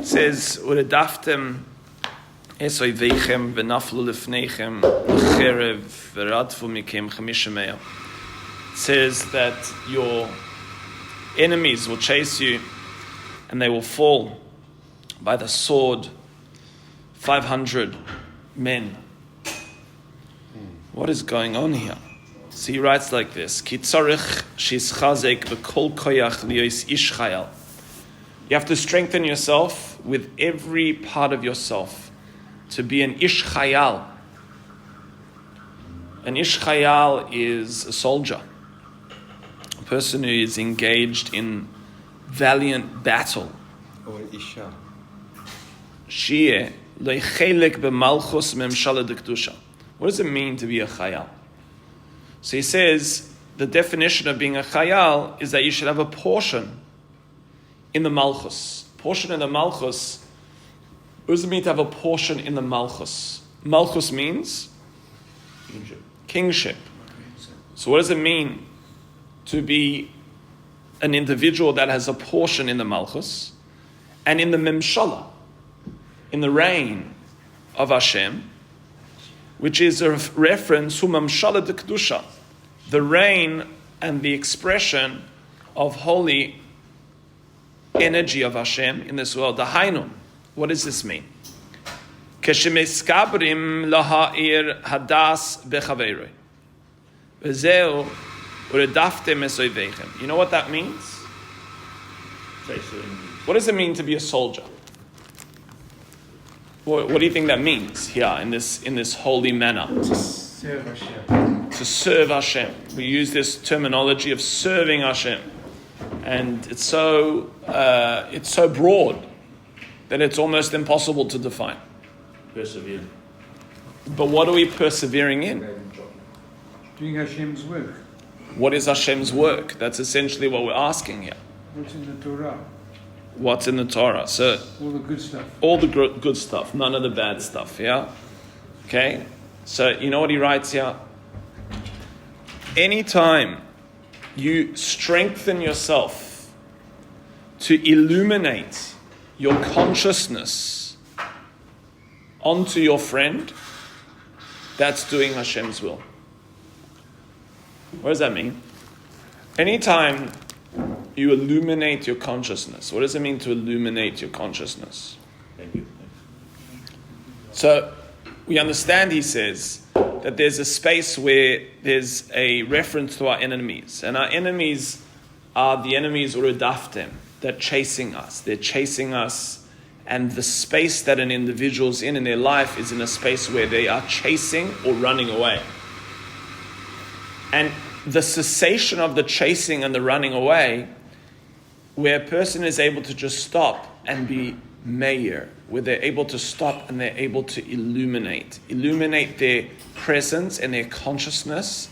says, "Uredaftem esoivechem v'naflu lefnechem l'cherev v'radfu mikem chamisha me'ah." It says that your enemies will chase you and they will fall by the sword, 500 men. What is going on here? So he writes like this: Ki tzarich shischazek v'kol koyach liyos ish chayal. You have to strengthen yourself with every part of yourself to be an ish chayal. An ish chayal is a soldier, a person who is engaged in valiant battle. Or isha. Shiyeh leichelek b'malchus memshala dekdusha. What does it mean to be a chayal? So he says the definition of being a chayal is that you should have a portion in the malchus. Portion in the malchus. What does it mean to have a portion in the malchus? Malchus means kingship. So what does it mean to be an individual that has a portion in the malchus and in the memshala, in the reign of Hashem, which is a reference to mamshala de kedusha, the reign and the expression of holy energy of Hashem in this world. The Hainun. What does this mean? Keshemiskabrim laha'ir hadas bechaveroi. Vezeu uredaftem esoivechem. You know what that means? What does it mean to be a soldier? What do you think that means here in this holy manner? To serve Hashem. To serve Hashem. We use this terminology of serving Hashem, and it's so broad that it's almost impossible to define. Persevere. But what are we persevering in? Doing Hashem's work. What is Hashem's work? That's essentially what we're asking here. What's in the Torah? What's in the Torah? So All the good stuff. all the good stuff, none of the bad stuff, yeah? Okay? So you know what he writes here? Anytime you strengthen yourself to illuminate your consciousness onto your friend, that's doing Hashem's will. What does that mean? Anytime you illuminate your consciousness. What does it mean to illuminate your consciousness? Thank you. So we understand, he says, that there's a space where there's a reference to our enemies. And our enemies are the enemies uredaftem. They're chasing us. They're chasing us. And the space that an individual's in their life is in a space where they are chasing or running away. And the cessation of the chasing and the running away, where a person is able to just stop and be meir, where they're able to stop and they're able to illuminate their presence and their consciousness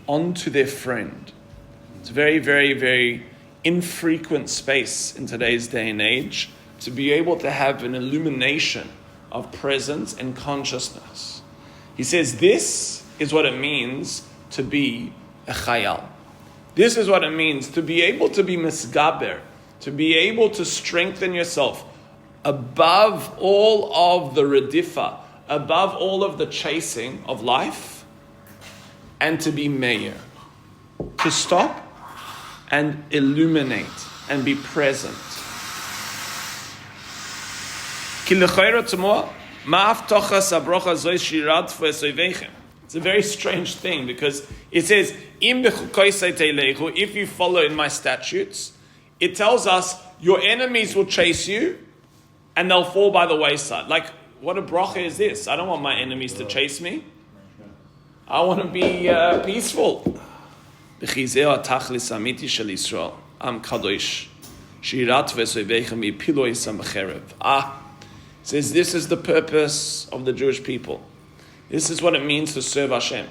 onto their friend. It's a very, very, very infrequent space in today's day and age to be able to have an illumination of presence and consciousness. He says this is what it means to be a chayal. This is what it means to be able to be misgaber, to be able to strengthen yourself above all of the redifa, above all of the chasing of life, and to be meir, to stop and illuminate and be present. It's a very strange thing because it says, if you follow in my statutes, it tells us your enemies will chase you and they'll fall by the wayside. Like, what a bracha is this? I don't want my enemies to chase me. I want to be peaceful. Says this is the purpose of the Jewish people. This is what it means to serve Hashem.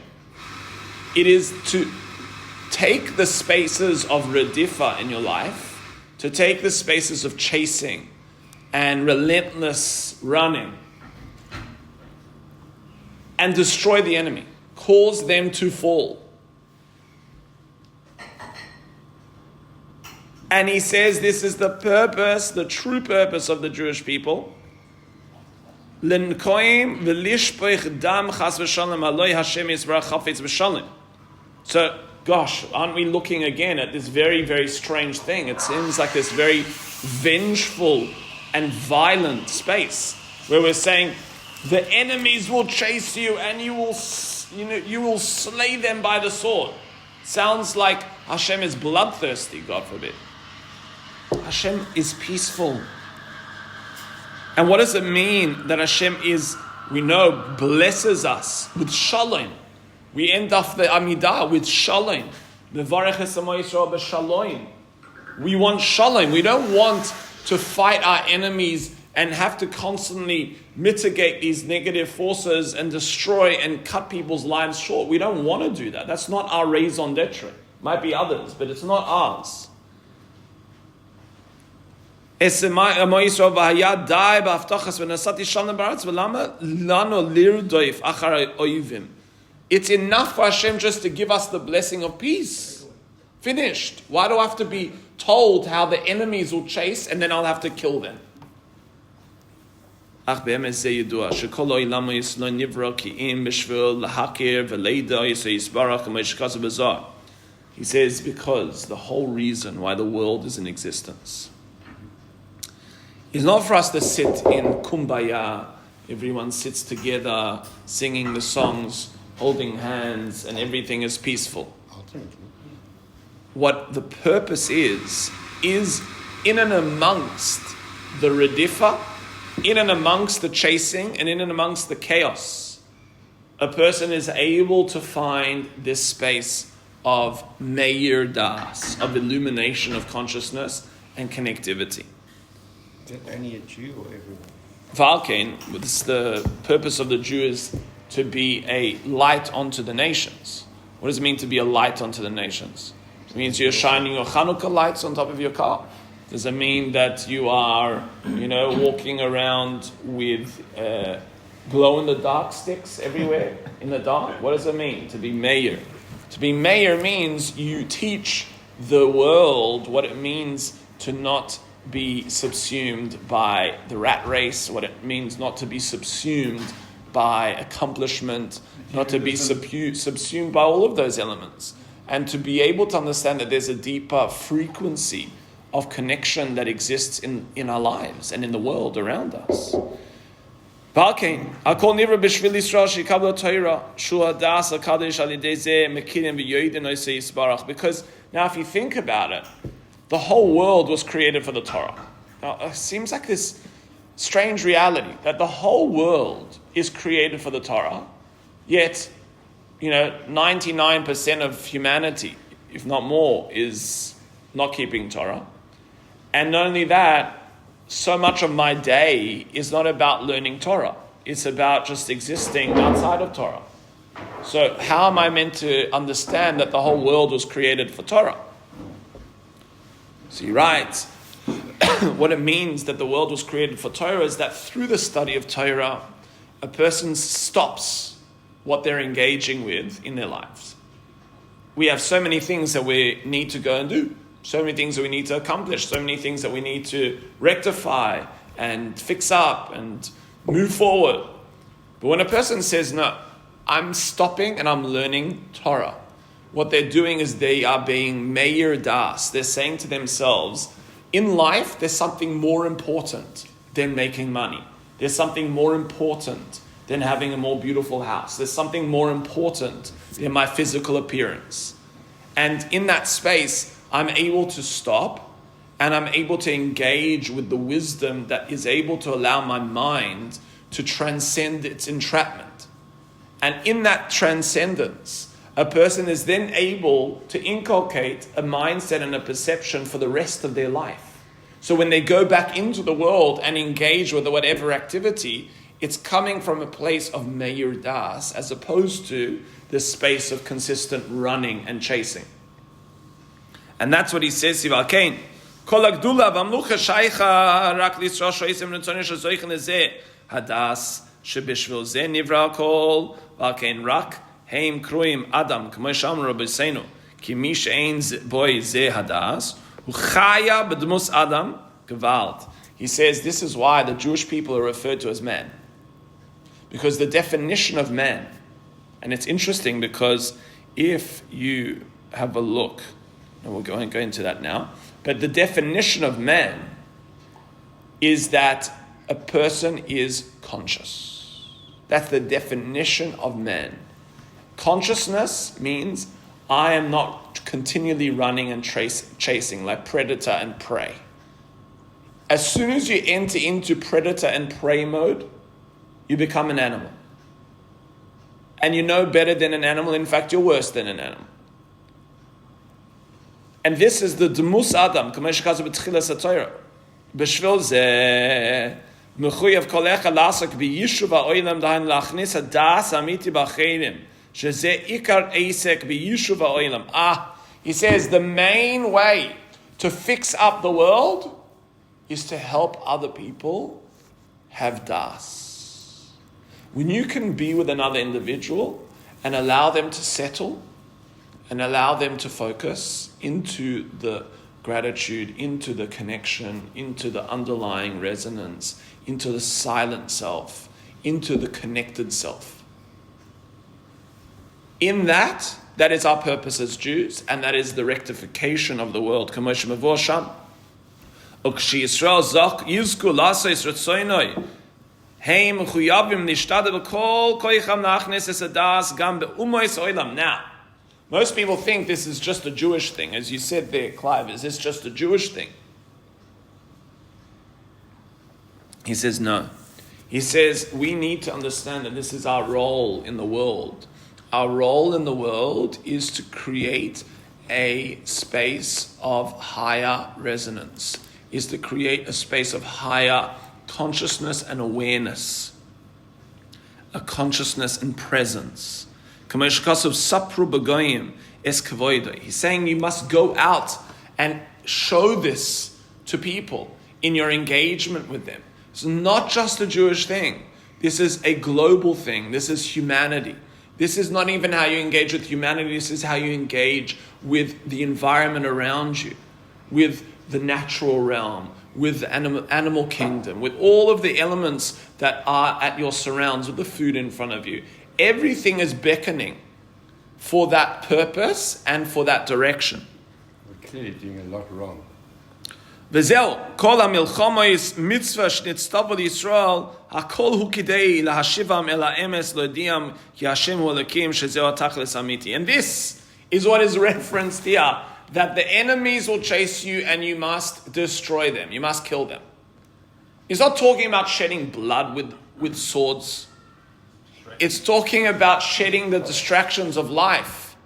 It is to take the spaces of redifa in your life, to take the spaces of chasing and relentless running, and destroy the enemy, cause them to fall. And he says this is the purpose, the true purpose of the Jewish people. So, gosh, aren't we looking again at this very, very strange thing? It seems like this very vengeful and violent space where we're saying the enemies will chase you and you will slay them by the sword. Sounds like Hashem is bloodthirsty, God forbid. Hashem is peaceful. And what does it mean that Hashem is, we know, blesses us with shalom? We end off the Amidah with shalom. We want shalom. We don't want to fight our enemies and have to constantly mitigate these negative forces and destroy and cut people's lives short. We don't want to do that. That's not our raison d'etre. Might be others, but it's not ours. It's in enough for Hashem just to give us the blessing of peace. Finished. Why do I have to be told how the enemies will chase and then I'll have to kill them? He says because the whole reason why the world is in existence is not for us to sit in kumbaya, everyone sits together singing the songs, holding hands, and everything is peaceful. What the purpose is in and amongst the redifa, in and amongst the chasing, and in and amongst the chaos, a person is able to find this space of meir das, of illumination of consciousness and connectivity. Is that only a Jew or everyone? Valkein, the purpose of the Jew is to be a light unto the nations. What does it mean to be a light unto the nations? It means you're shining your Hanukkah lights on top of your car. Does it mean that you are, walking around with glow-in-the-dark sticks everywhere in the dark? What does it mean to be mayor? To be mayor means you teach the world what it means to not be subsumed by the rat race, what it means not to be subsumed by accomplishment, not to be subsumed by all of those elements, and to be able to understand that there's a deeper frequency of connection that exists in our lives and in the world around us. Because now if you think about it, the whole world was created for the Torah. Now, it seems like this strange reality that the whole world is created for the Torah, yet, 99% of humanity, if not more, is not keeping Torah. And not only that, so much of my day is not about learning Torah. It's about just existing outside of Torah. So how am I meant to understand that the whole world was created for Torah? So he writes, what it means that the world was created for Torah is that through the study of Torah, a person stops what they're engaging with in their lives. We have so many things that we need to go and do, so many things that we need to accomplish, so many things that we need to rectify and fix up and move forward. But when a person says, no, I'm stopping and I'm learning Torah, what they're doing is they are being meir das. They're saying to themselves, in life, there's something more important than making money. There's something more important than having a more beautiful house. There's something more important than my physical appearance. And in that space, I'm able to stop and I'm able to engage with the wisdom that is able to allow my mind to transcend its entrapment. And in that transcendence, a person is then able to inculcate a mindset and a perception for the rest of their life. So when they go back into the world and engage with whatever activity, it's coming from a place of meir das as opposed to this space of consistent running and chasing. And that's what he says, Sivalkein. Kol hagdula v'amlucha shaycha rak l'Yisrael shoysim l'tzonim shezoichen lezeh hadas shebishvil zeh nivra kol v'alkein rak heim kruim adam k'mo shamru b'seinu ki mi she'ein boy zeh hadas Uchaya b'dmus Adam gewalt. He says this is why the Jewish people are referred to as man. Because the definition of man, and it's interesting because if you have a look, and we'll go into that now, but the definition of man is that a person is conscious. That's the definition of man. Consciousness means I am not continually running and chasing like predator and prey. As soon as you enter into predator and prey mode, you become an animal. And you know better than an animal. In fact, you're worse than an animal. And this is the Dmus Adam. B'shvil zeh mechuyev kolecha lasak b'yishuv ha'olam dahin lachnis hadas amiti b'acheirim shezeh ikar eisek b'yishuv ha'olam. He says the main way to fix up the world is to help other people have das. When you can be with another individual and allow them to settle and allow them to focus into the gratitude, into the connection, into the underlying resonance, into the silent self, into the connected self. In that is our purpose as Jews, and that is the rectification of the world. Now, most people think this is just a Jewish thing. As you said there, Clive, is this just a Jewish thing? He says no. He says we need to understand that this is our role in the world. Our role in the world is to create a space of higher resonance, is to create a space of higher consciousness and awareness, a consciousness and presence. He's saying you must go out and show this to people in your engagement with them. It's not just a Jewish thing. This is a global thing. This is humanity. This is not even how you engage with humanity. This is how you engage with the environment around you, with the natural realm, with the animal kingdom, with all of the elements that are at your surrounds, with the food in front of you. Everything is beckoning for that purpose and for that direction. We're clearly doing a lot wrong. V'zeu, kol ha-milchama mitzvah shnitztav Yisrael, hakol hu kidei lahashivam el ha'emes lo'ediam ki Hashem hu Elokim shezeu ha'tachlis amiti. And this is what is referenced here, that the enemies will chase you and you must destroy them. You must kill them. He's not talking about shedding blood with swords. It's talking about shedding the distractions of life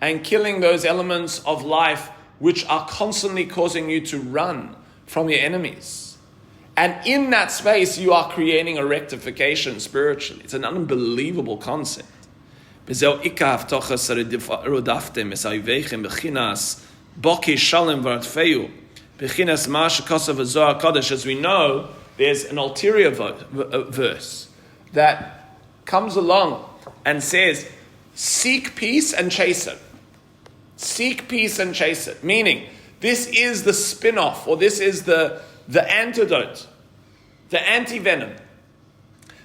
and killing those elements of life which are constantly causing you to run from your enemies. And in that space, you are creating a rectification spiritually. It's an unbelievable concept. As we know, there's an ulterior verse that comes along and says, seek peace and chase it. Seek peace and chase it. Meaning, this is the spin-off, or this is the antidote, the anti-venom.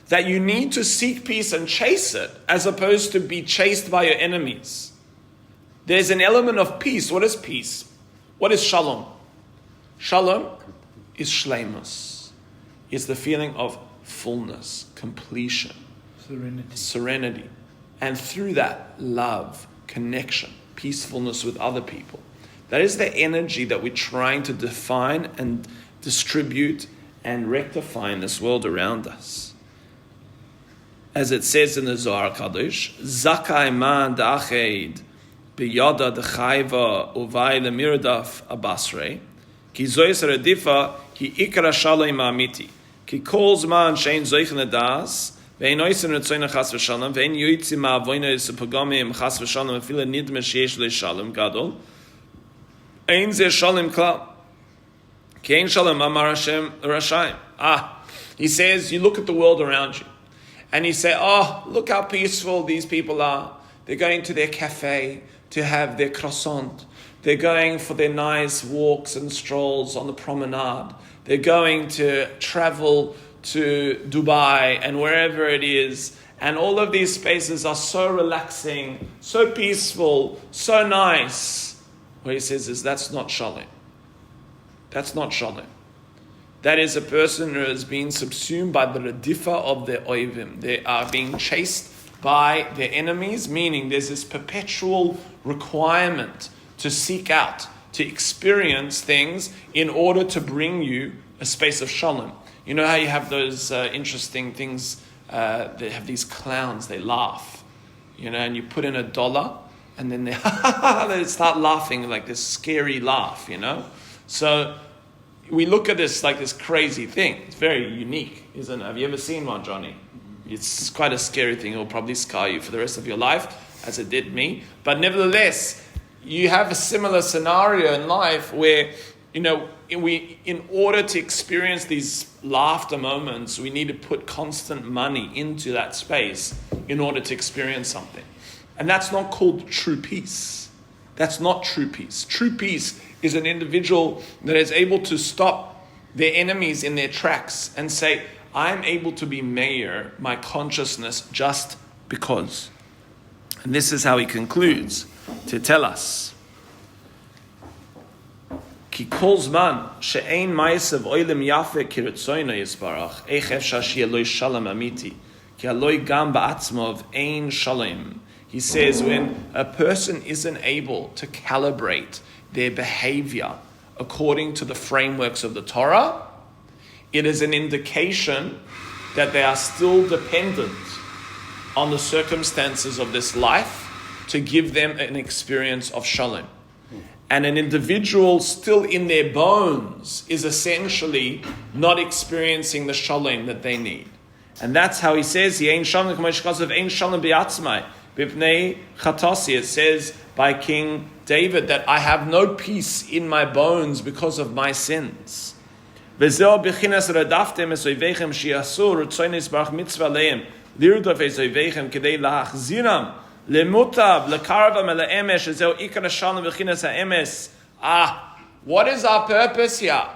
That you need to seek peace and chase it, as opposed to be chased by your enemies. There's an element of peace. What is peace? What is shalom? Shalom is shleimus. It's the feeling of fullness, completion, serenity. And through that, love, connection, peacefulness with other people. That is the energy that we're trying to define and distribute and rectify in this world around us. As it says in the Zohar Kadosh, Zakai man da'ached b'yada d'chayva uvay lemirdaf abasrei ki zoyes redifa ki ikra shalom amiti ki kol zman shein zoich nedas ve'en oisen retzoyna chas v'shalom ve'en yoytzi ma'avoyna is pagami chas v'shalom afila nidme sheyesh le shalom gadol ein ze shalom klal ki ein shalom amar Hashem rashayim. He says, you look at the world around you and you say, oh, look how peaceful these people are. They're going to their cafe to have their croissant, They're going for their nice walks and strolls on the promenade. They're going to travel to Dubai and wherever it is. And all of these spaces are so relaxing, so peaceful, so nice. What he says is that's not shalom. That's not shalom. That is a person who has been subsumed by the redifa of their oivim. They are being chased by their enemies, meaning there's this perpetual requirement to seek out, to experience things in order to bring you a space of shalom. You know how you have those interesting things, they have these clowns, they laugh, and you put in $1 and then they start laughing like this scary laugh, So we look at this like this crazy thing. It's very unique, isn't it? Have you ever seen one, Johnny? It's quite a scary thing. It will probably scar you for the rest of your life, as it did me. But nevertheless, you have a similar scenario in life where, we, in order to experience these laughter moments, we need to put constant money into that space in order to experience something. And that's not called true peace. That's not true peace. True peace is an individual that is able to stop their enemies in their tracks and say, I'm able to be mayor, my consciousness, just because. And this is how he concludes to tell us. Ki kol zman she'ein ma'asav oilem yafe ki retzono yisbarach eich efshar she'yeh lo shalom amiti ki haloi gam ba'atzmov ein shalom. He says when a person isn't able to calibrate their behavior according to the frameworks of the Torah, it is an indication that they are still dependent on the circumstances of this life to give them an experience of shalom. And an individual still in their bones is essentially not experiencing the shalom that they need. And that's how he says, it says by King David that I have no peace in my bones because of my sins. What is our purpose here?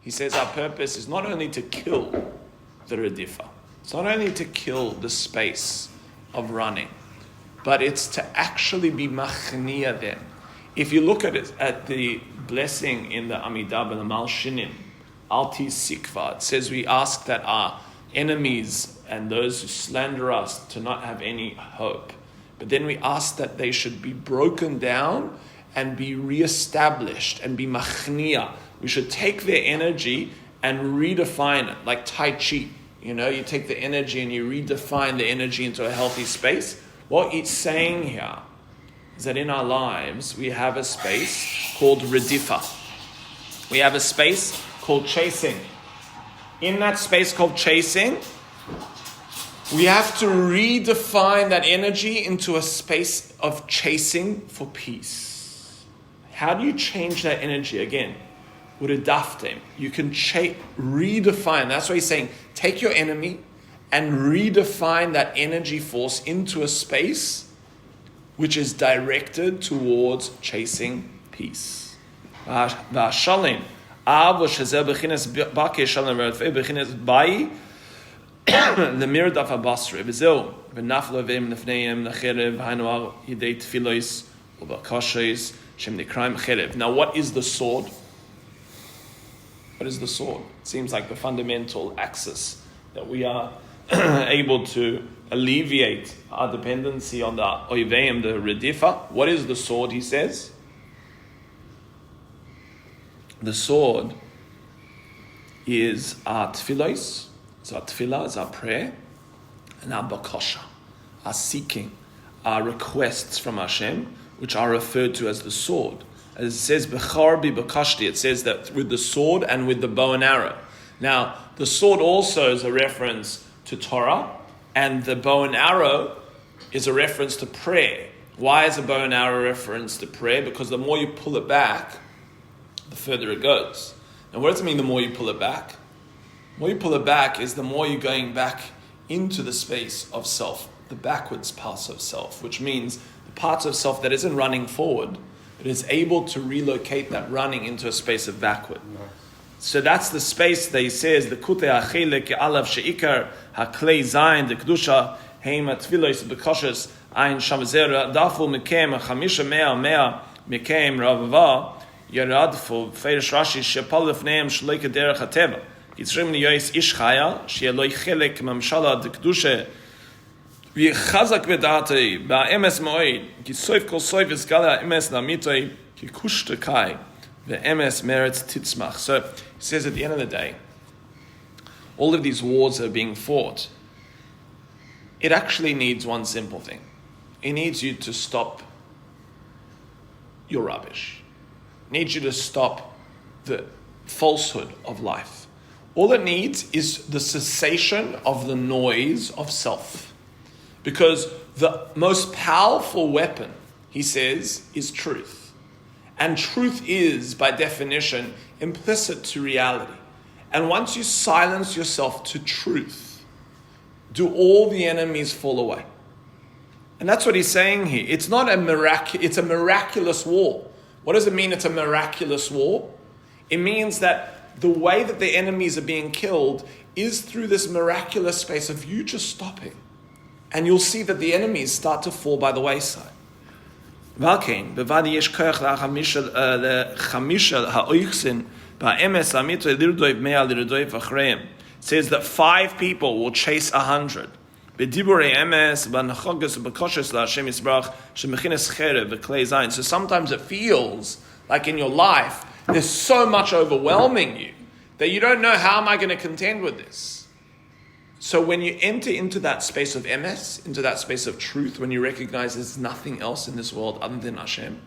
He says our purpose is not only to kill the redifa, it's not only to kill the space of running, but it's to actually be machnia them. If you look at it, at the blessing in the Amidah and the Malshinim, Alti Sikva, it says we ask that our enemies and those who slander us to not have any hope. But then we ask that they should be broken down and be reestablished and be machnia. We should take their energy and redefine it, like Tai Chi. You take the energy and you redefine the energy into a healthy space. What it's saying here is that in our lives, we have a space called redifa. We have a space called chasing. In that space called chasing, we have to redefine that energy into a space of chasing for peace. How do you change that energy? Again, with a daftim, you can redefine. That's why he's saying, take your enemy and redefine that energy force into a space which is directed towards chasing peace. V'ashalim, av shezeh b'chinas bakei shalom b'chinas bayi l'mir daf habasri v'zeu v'naflo v'im nefneim l'cherev ha'inu yidei tfilos u'bakashos shem nikraim cherev. Now, what is the sword? What is the sword? It seems like the fundamental axis that we are able to alleviate our dependency on the oiveim, the redifa. What is the sword, he says? The sword is our tfilos, it's our tefillah, it's our prayer, and our bakasha, our seeking, our requests from Hashem, which are referred to as the sword. As it says, Bechar bi bakashti, it says that with the sword and with the bow and arrow. Now, the sword also is a reference to Torah, and the bow and arrow is a reference to prayer. Why is a bow and arrow a reference to prayer? Because the more you pull it back, the further it goes. Now, what does it mean, the more you pull it back? The more you pull it back is the more you're going back into the space of self, the backwards parts of self, which means the parts of self that isn't running forward, but is able to relocate that running into a space of backward. Nice. So that's the space that he says, the kute ha'chele ke'alav she'ikar ha'klei zayin the kedusha heim ha'tfilos b'koshes ayin shamazera dafu mekem ha'chamisha mea mekem ravava yaradfu feirish Rashi shepal lefneim shleike derech ha'teva yitzrim liyois ish chaya she'eloi chelek mamshala the kedusha v'chazak v'datei ba'emes moed ki soif kol soif v'zgala emes lamitoi ki kushte kai v'emes meretz titzmach. So he says at the end of the day, all of these wars that are being fought, it actually needs one simple thing. It needs you to stop your rubbish. It needs you to stop the falsehood of life. All it needs is the cessation of the noise of self. Because the most powerful weapon, he says, is truth. And truth is, by definition, implicit to reality. And once you silence yourself to truth, do all the enemies fall away? And that's what he's saying here. It's not it's a miraculous war. What does it mean it's a miraculous war? It means that the way that the enemies are being killed is through this miraculous space of you just stopping. And you'll see that the enemies start to fall by the wayside. Says that 5 people will chase 100. So sometimes it feels like in your life there's so much overwhelming you that you don't know, how am I going to contend with this? So when you enter into that space of emes, into that space of truth, when you recognize there's nothing else in this world other than Hashem,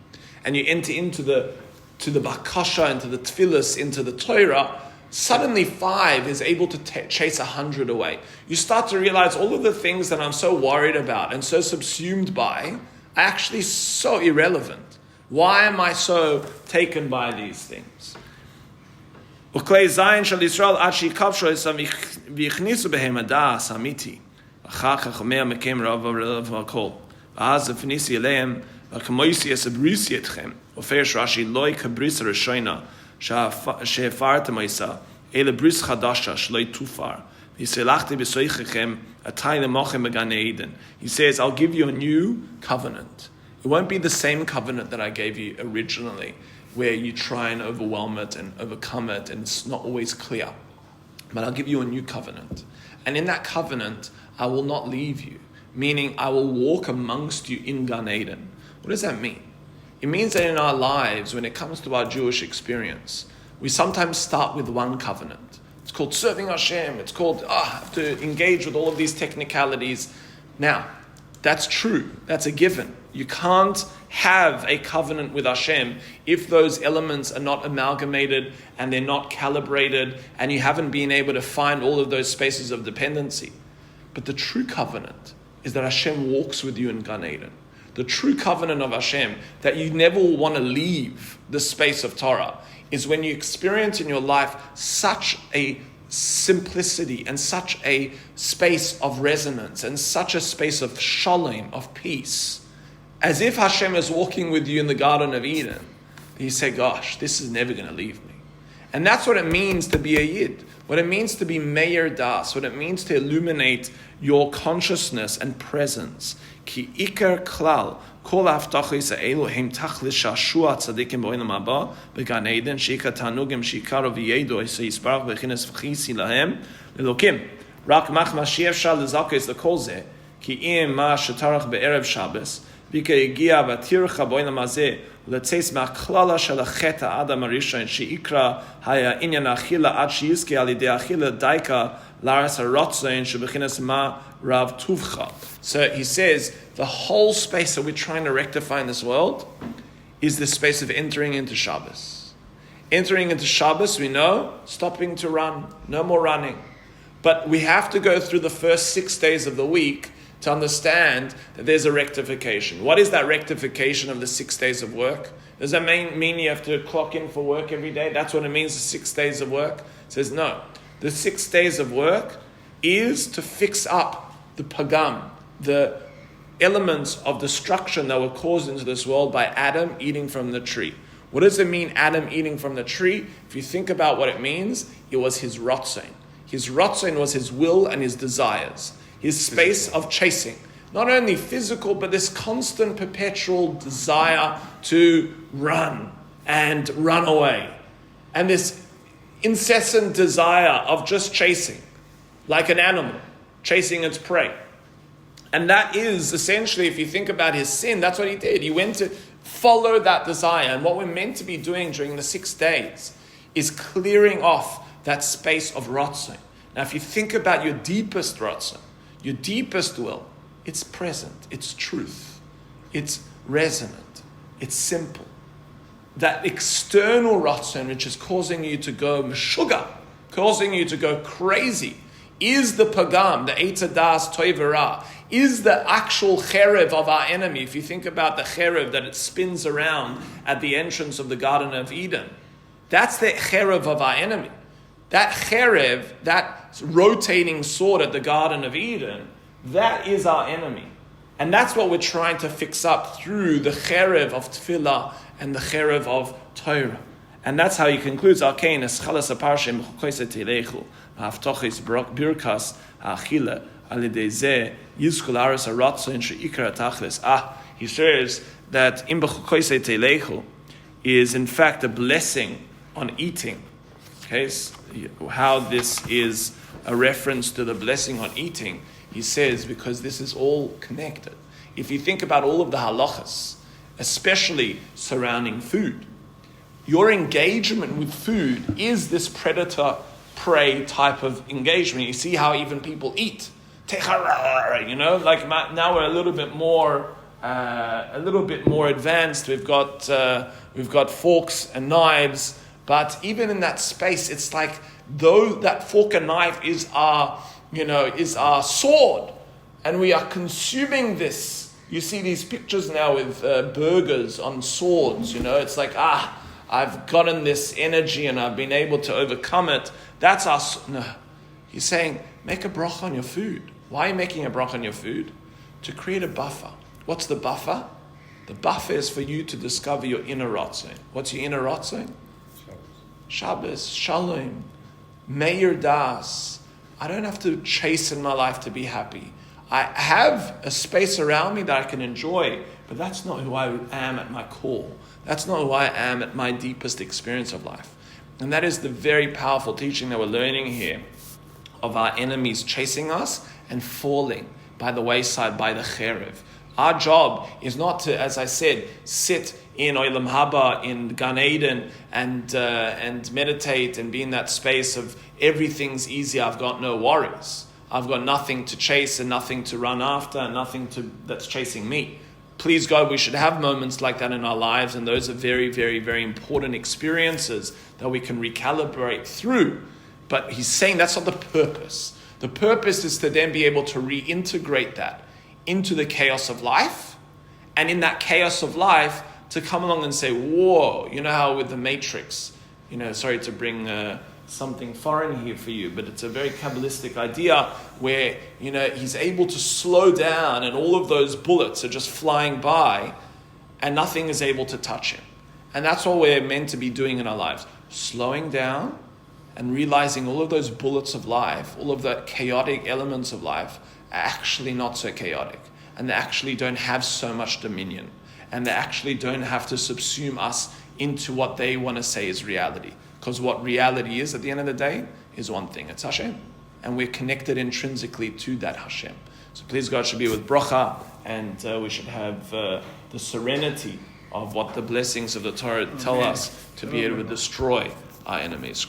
and you enter into the bakasha, into the tefillas, into the Torah, suddenly 5 is able to chase 100 away. You start to realize all of the things that I'm so worried about and so subsumed by are actually so irrelevant. Why am I so taken by these things? וכלי זין של ישראל עד שיקבשו אסם ויכניסו בהם הדעס האמיתי. אחר כך אומר מקיים רב הכל. ואז הפניסי אליהם וכמויסי אסבריסי אתכם. ופרש רש"י לא כבריס הראשונה שהפרתם עשה, אלא בריס חדשה שלא תופר. ויסלחתי בסויככם עתי למוכם בגן עדן. He says, I'll give you a new covenant. It won't be the same covenant that I gave you originally, where you try and overwhelm it and overcome it, and it's not always clear. But I'll give you a new covenant. And in that covenant, I will not leave you, meaning I will walk amongst you in Gan Eden. What does that mean? It means that in our lives, when it comes to our Jewish experience, we sometimes start with one covenant. It's called serving Hashem. It's called, I have to engage with all of these technicalities. Now, that's true. That's a given. You can't have a covenant with Hashem if those elements are not amalgamated and they're not calibrated and you haven't been able to find all of those spaces of dependency. But the true covenant is that Hashem walks with you in Gan Eden. The true covenant of Hashem, that you never will want to leave the space of Torah, is when you experience in your life such a simplicity and such a space of resonance and such a space of shalom, of peace, as if Hashem is walking with you in the Garden of Eden. You say, gosh, this is never going to leave me. And that's what it means to be a Yid. What it means to be Meir Das. What it means to illuminate your consciousness and presence. Ki ikar klal kol haftachos ha'elu hem tachlis shashua tzadikim b'olam haba b'gan Eden sheika tanugim sheikaro v'yedo yisparach b'chines v'chisi lahem l'lokim rak mach mashiach shal l'zakes l'kol zeh ki im ma shetarach be'erev Shabbos v'ka yigia v'tircha b'olam hazeh ולצייס מהכללה של החטא האדם הראשון שיקרא היה עניין האכילה עד שיזכה על ידי האכילה דייקה לארץ הרצון שבחינס מה רב טובך. So he says the whole space that we're trying to rectify in this world is the space of entering into Shabbos. Entering into Shabbos, we know, stopping to run, no more running. But we have to go through the first 6 days of the week to understand that there's a rectification. What is that rectification of the 6 days of work? Does that mean you have to clock in for work every day? That's what it means, the 6 days of work? It says no. The 6 days of work is to fix up the pagam, the elements of destruction that were caused into this world by Adam eating from the tree. What does it mean, Adam eating from the tree? If you think about what it means, it was his rotzain. His rotzain was his will and his desires, his space of chasing. Not only physical, but this constant, perpetual desire to run and run away. And this incessant desire of just chasing, like an animal, chasing its prey. And that is essentially, if you think about his sin, that's what he did. He went to follow that desire. And what we're meant to be doing during the 6 days is clearing off that space of rotzen. Now, if you think about your deepest rotzen, your deepest will, it's present, it's truth, it's resonant, it's simple. That external rotzen, which is causing you to go meshuga, causing you to go crazy, is the pagam, the Eitz Das Toivera, is the actual cherev of our enemy. If you think about the cherev that it spins around at the entrance of the Garden of Eden, that's the cherev of our enemy. That cherev, that rotating sword at the Garden of Eden, that is our enemy. And that's what we're trying to fix up through the cherev of tefillah and the cherev of Torah. And that's how he concludes Arkein Eschalas Aparshim Bachukosai Teilechu Haftochis Birkas Achila Alideze Yizkul Aras Aratson Sheikra Tachlis. He says that in Bachukosai Teilechu is in fact a blessing on eating. Okay, so how this is a reference to the blessing on eating, he says because this is all connected. If you think about all of the halachas, especially surrounding food, your engagement with food is this predator-prey type of engagement. You see how even people eat. Like now we're a little bit more advanced. We've got forks and knives, but even in that space, it's like though that fork and knife is our sword, and we are consuming this. You see these pictures now with burgers on swords. It's like I've gotten this energy and I've been able to overcome it. That's us. No. He's saying, make a bracha on your food. Why are you making a bracha on your food? To create a buffer. What's the buffer? The buffer is for you to discover your inner rotzen. What's your inner rotzen? Shabbos, Shalom, Meir Das. I don't have to chase in my life to be happy. I have a space around me that I can enjoy, but that's not who I am at my core. That's not who I am at my deepest experience of life. And that is the very powerful teaching that we're learning here of our enemies chasing us and falling by the wayside, by the cherev. Our job is not to, as I said, sit in Olam Haba, in Gan Eden, and meditate and be in that space of everything's easy, I've got no worries. I've got nothing to chase and nothing to run after and nothing that's chasing me. Please God, we should have moments like that in our lives, and those are very, very, very important experiences that we can recalibrate through. But he's saying that's not the purpose. The purpose is to then be able to reintegrate that into the chaos of life, and in that chaos of life, to come along and say, whoa, you know how with the Matrix, sorry to bring something foreign here for you, but it's a very Kabbalistic idea where, he's able to slow down and all of those bullets are just flying by and nothing is able to touch him. And that's what we're meant to be doing in our lives. Slowing down and realizing all of those bullets of life, all of the chaotic elements of life are actually not so chaotic. And they actually don't have so much dominion. And they actually don't have to subsume us into what they want to say is reality. Because what reality is at the end of the day is one thing. It's Hashem. And we're connected intrinsically to that Hashem. So please God should be with bracha, and we should have the serenity of what the blessings of the Torah tell us to be able to destroy our enemies.